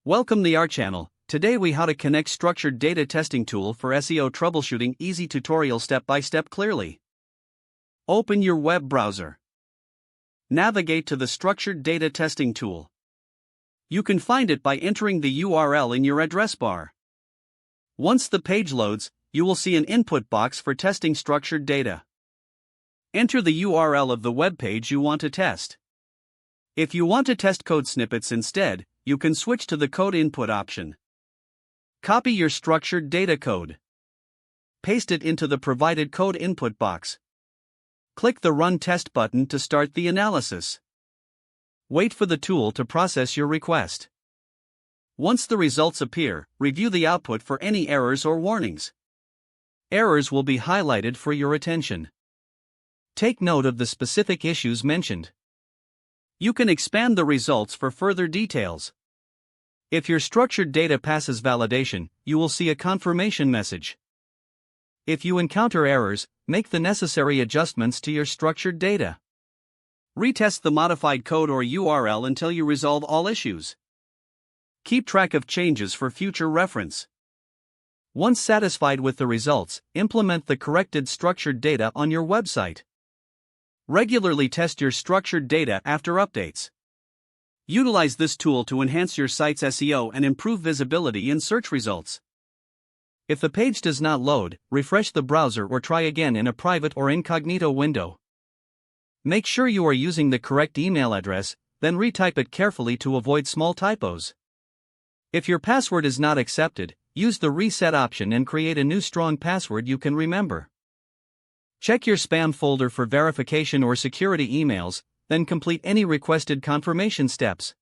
Welcome to our channel. Today we how to connect structured data testing tool for SEO troubleshooting. Easy tutorial step by step clearly. Open your web browser. Navigate to the structured data testing tool. You can find it by entering the URL in your address bar. Once the page loads, you will see an input box for testing structured data. Enter the URL of the web page you want to test. If you want to test code snippets instead, you can switch to the code input option. Copy your structured data code. Paste it into the provided code input box. Click the Run Test button to start the analysis. Wait for the tool to process your request. Once the results appear, review the output for any errors or warnings. Errors will be highlighted for your attention. Take note of the specific issues mentioned. You can expand the results for further details. If your structured data passes validation, you will see a confirmation message. If you encounter errors, make the necessary adjustments to your structured data. Retest the modified code or URL until you resolve all issues. Keep track of changes for future reference. Once satisfied with the results, implement the corrected structured data on your website. Regularly test your structured data after updates. Utilize this tool to enhance your site's SEO and improve visibility in search results. If the page does not load, refresh the browser or try again in a private or incognito window. Make sure you are using the correct email address, then retype it carefully to avoid small typos. If your password is not accepted, use the reset option and create a new strong password you can remember. Check your spam folder for verification or security emails, then complete any requested confirmation steps.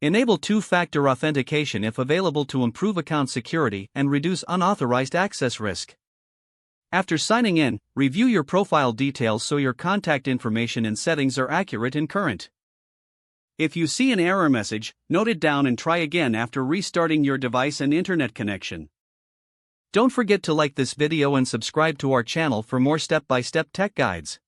Enable two-factor authentication if available to improve account security and reduce unauthorized access risk. After signing in, review your profile details so your contact information and settings are accurate and current. If you see an error message, note it down and try again after restarting your device and internet connection. Don't forget to like this video and subscribe to our channel for more step-by-step tech guides.